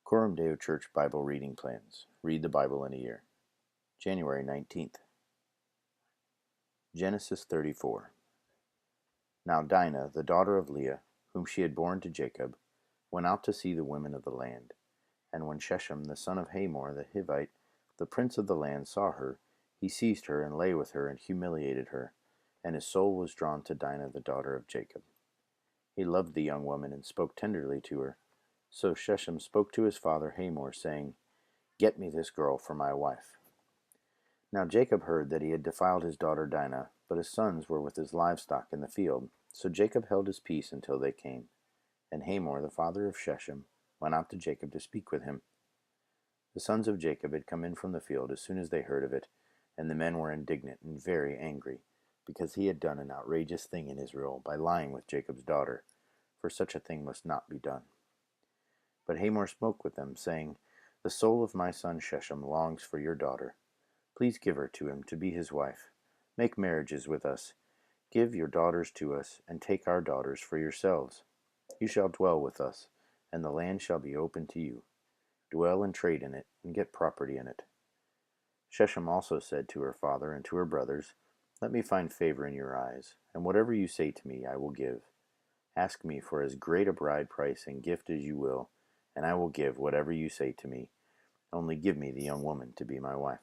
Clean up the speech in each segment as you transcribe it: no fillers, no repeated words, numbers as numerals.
Coram Deo Church Bible Reading Plans. Read the Bible in a year. January 19th. Genesis 34. Now Dinah, the daughter of Leah, whom she had borne to Jacob, went out to see the women of the land. And when Shechem, the son of Hamor the Hivite, the prince of the land, saw her, he seized her and lay with her and humiliated her, and his soul was drawn to Dinah, the daughter of Jacob. He loved the young woman and spoke tenderly to her. So Shechem spoke to his father Hamor, saying, Get me this girl for my wife. Now Jacob heard that he had defiled his daughter Dinah, but his sons were with his livestock in the field. So Jacob held his peace until they came. And Hamor, the father of Shechem, went out to Jacob to speak with him. The sons of Jacob had come in from the field as soon as they heard of it, and the men were indignant and very angry, because he had done an outrageous thing in Israel by lying with Jacob's daughter, for such a thing must not be done. But Hamor spoke with them, saying, The soul of my son Shechem longs for your daughter. Please give her to him to be his wife. Make marriages with us. Give your daughters to us, and take our daughters for yourselves. You shall dwell with us, and the land shall be open to you. Dwell and trade in it, and get property in it. Shechem also said to her father and to her brothers, Let me find favor in your eyes, and whatever you say to me I will give. Ask me for as great a bride price and gift as you will, and I will give whatever you say to me. Only give me the young woman to be my wife.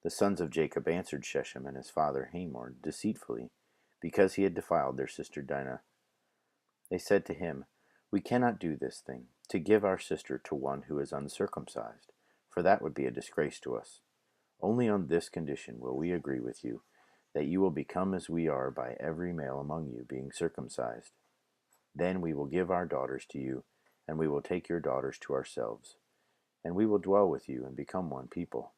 The sons of Jacob answered Shechem and his father Hamor deceitfully, because he had defiled their sister Dinah. They said to him, We cannot do this thing, to give our sister to one who is uncircumcised, for that would be a disgrace to us. Only on this condition will we agree with you, that you will become as we are by every male among you being circumcised. Then we will give our daughters to you, and we will take your daughters to ourselves, and we will dwell with you and become one people.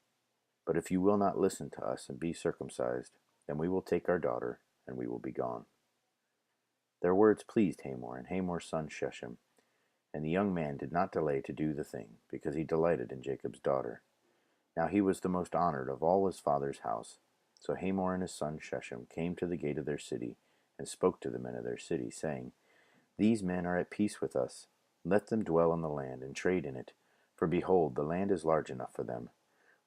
But if you will not listen to us and be circumcised, then we will take our daughter, and we will be gone. Their words pleased Hamor and Hamor's son Shechem, and the young man did not delay to do the thing, because he delighted in Jacob's daughter. Now he was the most honored of all his father's house. So Hamor and his son Shechem came to the gate of their city, and spoke to the men of their city, saying, These men are at peace with us. Let them dwell in the land, and trade in it. For behold, the land is large enough for them.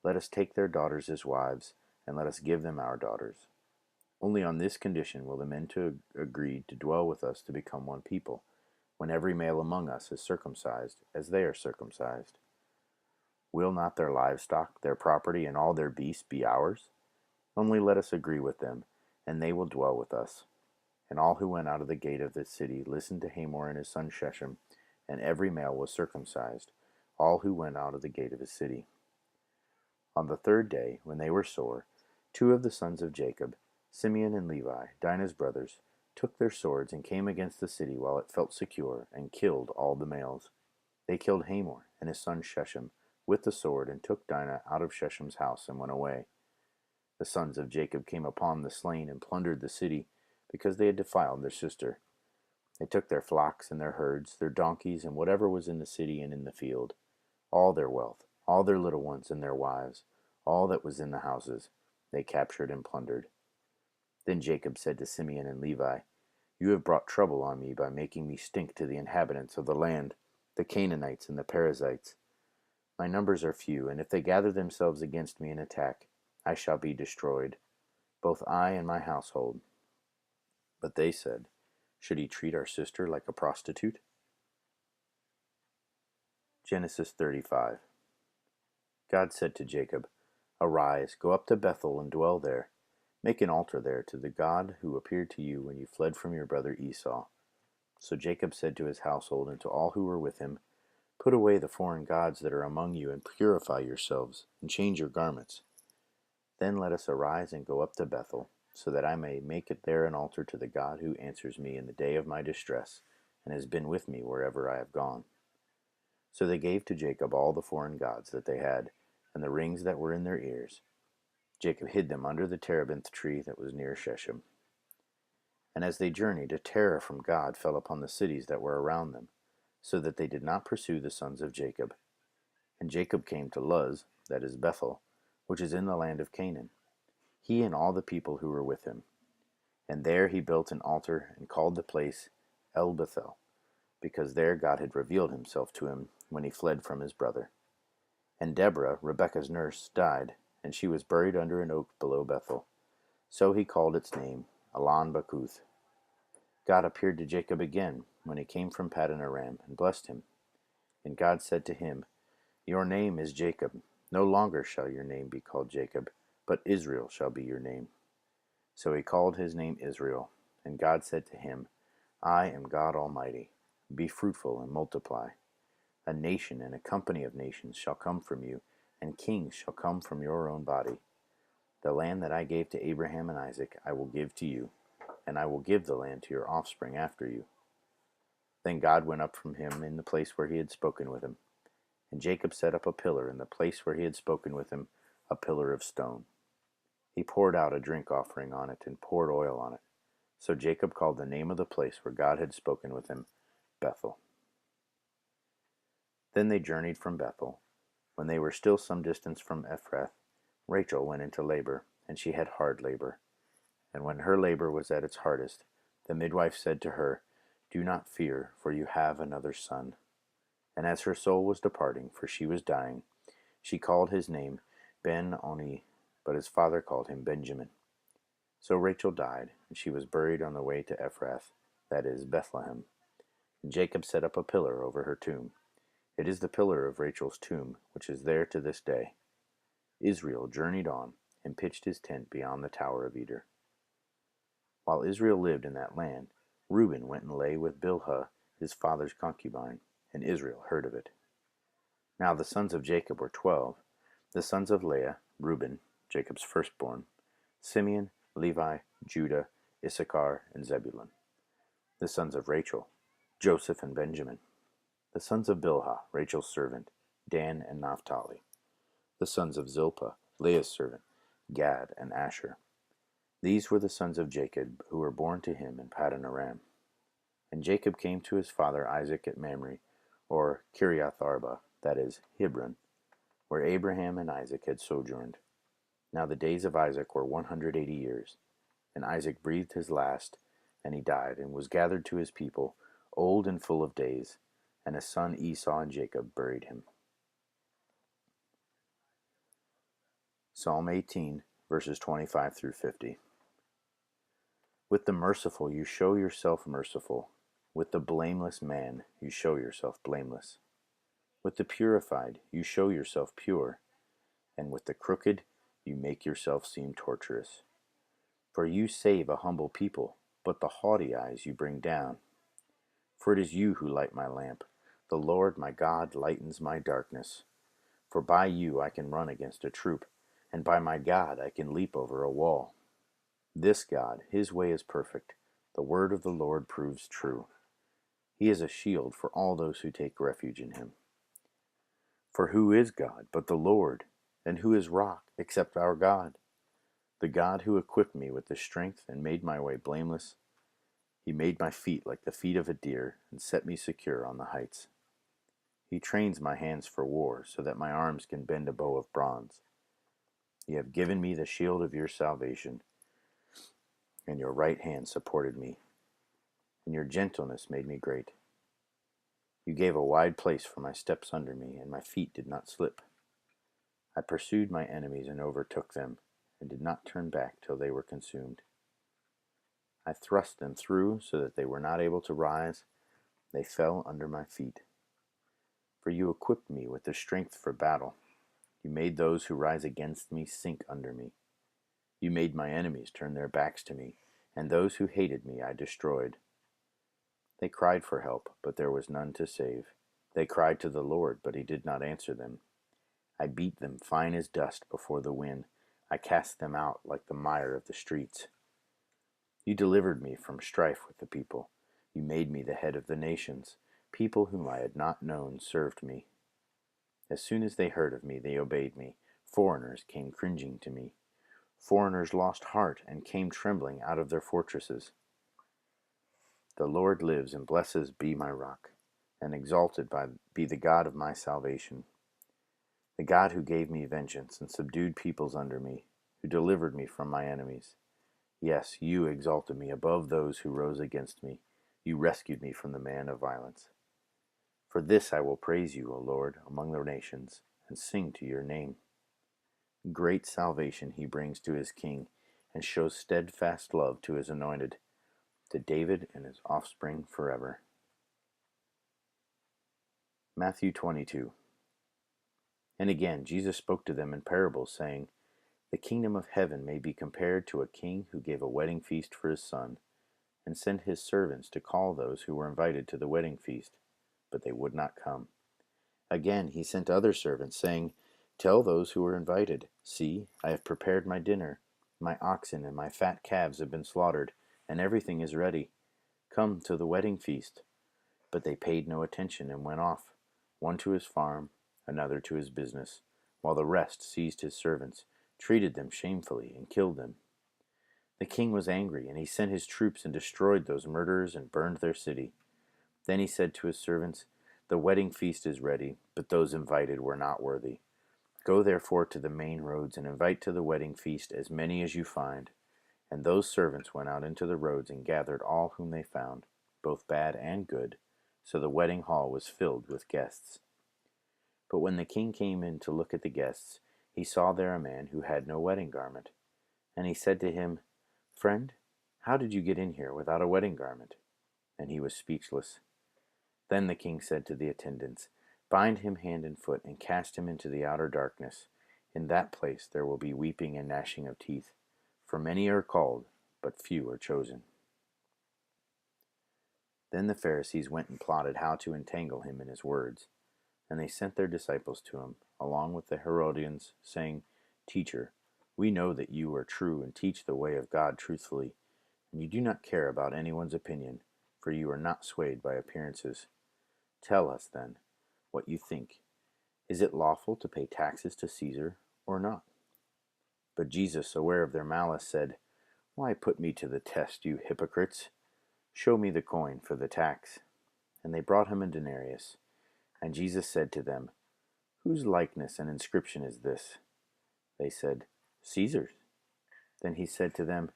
Let us take their daughters as wives, and let us give them our daughters. Only on this condition will the men agree to dwell with us to become one people, when every male among us is circumcised, as they are circumcised. Will not their livestock, their property, and all their beasts be ours? Only let us agree with them, and they will dwell with us. And all who went out of the gate of the city listened to Hamor and his son Shechem, and every male was circumcised, all who went out of the gate of the city. On the third day, when they were sore, two of the sons of Jacob, Simeon and Levi, Dinah's brothers, took their swords and came against the city while it felt secure, and killed all the males. They killed Hamor and his son Shechem with the sword, and took Dinah out of Shechem's house and went away. The sons of Jacob came upon the slain and plundered the city, because they had defiled their sister. They took their flocks and their herds, their donkeys, and whatever was in the city and in the field, all their wealth, all their little ones and their wives, all that was in the houses, they captured and plundered. Then Jacob said to Simeon and Levi, You have brought trouble on me by making me stink to the inhabitants of the land, the Canaanites and the Perizzites. My numbers are few, and if they gather themselves against me and attack, I shall be destroyed, both I and my household. But they said, Should he treat our sister like a prostitute? Genesis 35. God said to Jacob, Arise, go up to Bethel and dwell there. Make an altar there to the God who appeared to you when you fled from your brother Esau. So Jacob said to his household and to all who were with him, Put away the foreign gods that are among you, and purify yourselves, and change your garments. Then let us arise and go up to Bethel, so that I may make it there an altar to the God who answers me in the day of my distress, and has been with me wherever I have gone. So they gave to Jacob all the foreign gods that they had, and the rings that were in their ears. Jacob hid them under the terebinth tree that was near Shechem. And as they journeyed, a terror from God fell upon the cities that were around them, so that they did not pursue the sons of Jacob. And Jacob came to Luz, that is Bethel, which is in the land of Canaan, he and all the people who were with him. And there he built an altar and called the place El Bethel, because there God had revealed himself to him when he fled from his brother. And Deborah, Rebekah's nurse, died, and she was buried under an oak below Bethel. So he called its name Elon Bakuth. God appeared to Jacob again when he came from Paddan Aram, and blessed him. And God said to him, Your name is Jacob. No longer shall your name be called Jacob, but Israel shall be your name. So he called his name Israel. And God said to him, I am God Almighty. Be fruitful and multiply. A nation and a company of nations shall come from you, and kings shall come from your own body. The land that I gave to Abraham and Isaac I will give to you, and I will give the land to your offspring after you. Then God went up from him in the place where he had spoken with him. And Jacob set up a pillar in the place where he had spoken with him, a pillar of stone. He poured out a drink offering on it and poured oil on it. So Jacob called the name of the place where God had spoken with him, Bethel. Then they journeyed from Bethel. When they were still some distance from Ephrath, Rachel went into labor, and she had hard labor. And when her labor was at its hardest, the midwife said to her, Do not fear, for you have another son. And as her soul was departing, for she was dying, she called his name Ben-Oni, but his father called him Benjamin. So Rachel died, and she was buried on the way to Ephrath, that is, Bethlehem. And Jacob set up a pillar over her tomb. It is the pillar of Rachel's tomb, which is there to this day. Israel journeyed on, and pitched his tent beyond the Tower of Eder. While Israel lived in that land, Reuben went and lay with Bilhah, his father's concubine, and Israel heard of it. Now the sons of Jacob were 12, the sons of Leah, Reuben, Jacob's firstborn, Simeon, Levi, Judah, Issachar, and Zebulun. The sons of Rachel, Joseph and Benjamin. The sons of Bilhah, Rachel's servant, Dan and Naphtali. The sons of Zilpah, Leah's servant, Gad and Asher. These were the sons of Jacob who were born to him in Paddan Aram. And Jacob came to his father Isaac at Mamre, or Kiriath Arba, that is, Hebron, where Abraham and Isaac had sojourned. Now the days of Isaac were 180 years, and Isaac breathed his last, and he died, and was gathered to his people, old and full of days, and his son Esau and Jacob buried him. Psalm 18, verses 25 through 50. With the merciful you show yourself merciful. With the blameless man you show yourself blameless. With the purified you show yourself pure. And with the crooked you make yourself seem tortuous. For you save a humble people, but the haughty eyes you bring down. For it is you who light my lamp. The Lord my God lightens my darkness. For by you I can run against a troop, and by my God I can leap over a wall. This God, his way is perfect. The word of the Lord proves true. He is a shield for all those who take refuge in him. For who is God but the Lord? And who is rock except our God? The God who equipped me with the strength and made my way blameless. He made my feet like the feet of a deer and set me secure on the heights. He trains my hands for war so that my arms can bend a bow of bronze. You have given me the shield of your salvation, and your right hand supported me, and your gentleness made me great. You gave a wide place for my steps under me, and my feet did not slip. I pursued my enemies and overtook them, and did not turn back till they were consumed. I thrust them through so that they were not able to rise. They fell under my feet. For you equipped me with the strength for battle. You made those who rise against me sink under me. You made my enemies turn their backs to me, and those who hated me I destroyed. They cried for help, but there was none to save. They cried to the Lord, but he did not answer them. I beat them fine as dust before the wind. I cast them out like the mire of the streets. You delivered me from strife with the people. You made me the head of the nations. People whom I had not known served me. As soon as they heard of me, they obeyed me. Foreigners came cringing to me. Foreigners lost heart and came trembling out of their fortresses. The Lord lives, and blessed be my rock, and exalted be the God of my salvation. The God who gave me vengeance and subdued peoples under me, who delivered me from my enemies. Yes, you exalted me above those who rose against me. You rescued me from the man of violence. For this I will praise you, O Lord, among the nations, and sing to your name. Great salvation he brings to his king, and shows steadfast love to his anointed, to David and his offspring forever. Matthew 22. And again Jesus spoke to them in parables, saying, The kingdom of heaven may be compared to a king who gave a wedding feast for his son, and sent his servants to call those who were invited to the wedding feast, but they would not come. Again he sent other servants, saying, Tell those who were invited, See, I have prepared my dinner. My oxen and my fat calves have been slaughtered, and everything is ready. Come to the wedding feast. But they paid no attention and went off, one to his farm, another to his business, while the rest seized his servants, treated them shamefully, and killed them. The king was angry, and he sent his troops and destroyed those murderers and burned their city. Then he said to his servants, The wedding feast is ready, but those invited were not worthy. Go therefore to the main roads and invite to the wedding feast as many as you find. And those servants went out into the roads and gathered all whom they found, both bad and good, so the wedding hall was filled with guests. But when the king came in to look at the guests, he saw there a man who had no wedding garment. And he said to him, Friend, how did you get in here without a wedding garment? And he was speechless. Then the king said to the attendants, Bind him hand and foot, and cast him into the outer darkness. In that place there will be weeping and gnashing of teeth. For many are called, but few are chosen. Then the Pharisees went and plotted how to entangle him in his words. And they sent their disciples to him, along with the Herodians, saying, Teacher, we know that you are true and teach the way of God truthfully, and you do not care about anyone's opinion, for you are not swayed by appearances. Tell us, then, what you think. Is it lawful to pay taxes to Caesar or not? But Jesus, aware of their malice, said, Why put me to the test, you hypocrites? Show me the coin for the tax. And they brought him a denarius. And Jesus said to them, Whose likeness and inscription is this? They said, Caesar's. Then he said to them,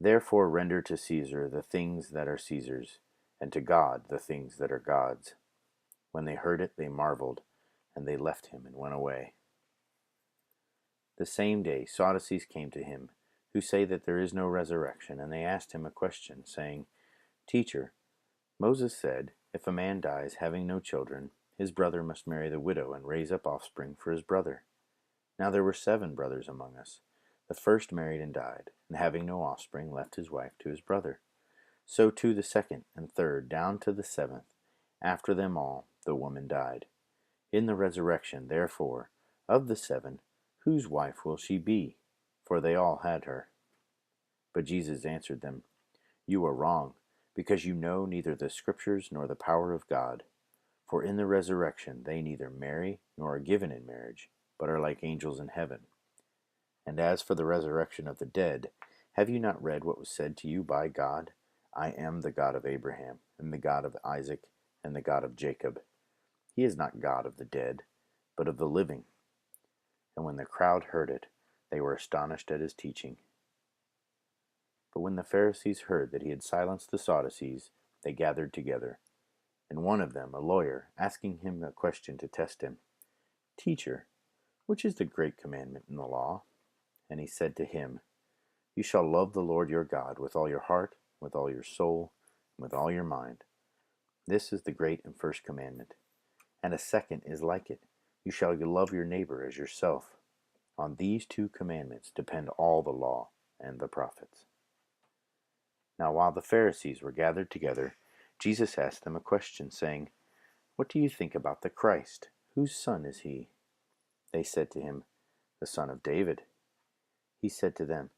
Therefore render to Caesar the things that are Caesar's, and to God the things that are God's. When they heard it, they marveled, and they left him and went away. The same day Sadducees came to him, who say that there is no resurrection, and they asked him a question, saying, Teacher, Moses said, If a man dies having no children, his brother must marry the widow and raise up offspring for his brother. Now there were 7 brothers among us. The first married and died, and having no offspring left his wife to his brother. So too the second and third, down to the 7th. After them all, the woman died. In the resurrection, therefore, of the 7, whose wife will she be? For they all had her. But Jesus answered them, You are wrong, because you know neither the Scriptures nor the power of God. For in the resurrection they neither marry nor are given in marriage, but are like angels in heaven. And as for the resurrection of the dead, have you not read what was said to you by God? I am the God of Abraham, and the God of Isaac, and the God of Jacob. He is not God of the dead, but of the living. And when the crowd heard it, they were astonished at his teaching. But when the Pharisees heard that he had silenced the Sadducees, they gathered together. And one of them, a lawyer, asking him a question to test him, Teacher, which is the great commandment in the law? And he said to him, You shall love the Lord your God with all your heart, with all your soul, and with all your mind. This is the great and first commandment. And a second is like it. You shall love your neighbor as yourself. On these 2 commandments depend all the law and the prophets. Now while the Pharisees were gathered together, Jesus asked them a question, saying, What do you think about the Christ? Whose son is he? They said to him, The son of David. He said to them,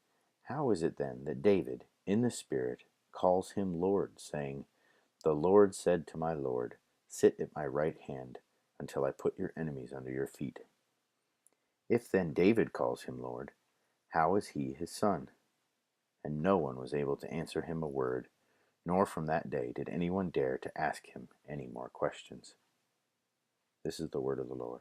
How is it then that David, in the Spirit, calls him Lord, saying, The Lord said to my Lord, Sit at my right hand, until I put your enemies under your feet? If then David calls him Lord, how is he his son? And no one was able to answer him a word, nor from that day did anyone dare to ask him any more questions. This is the word of the Lord.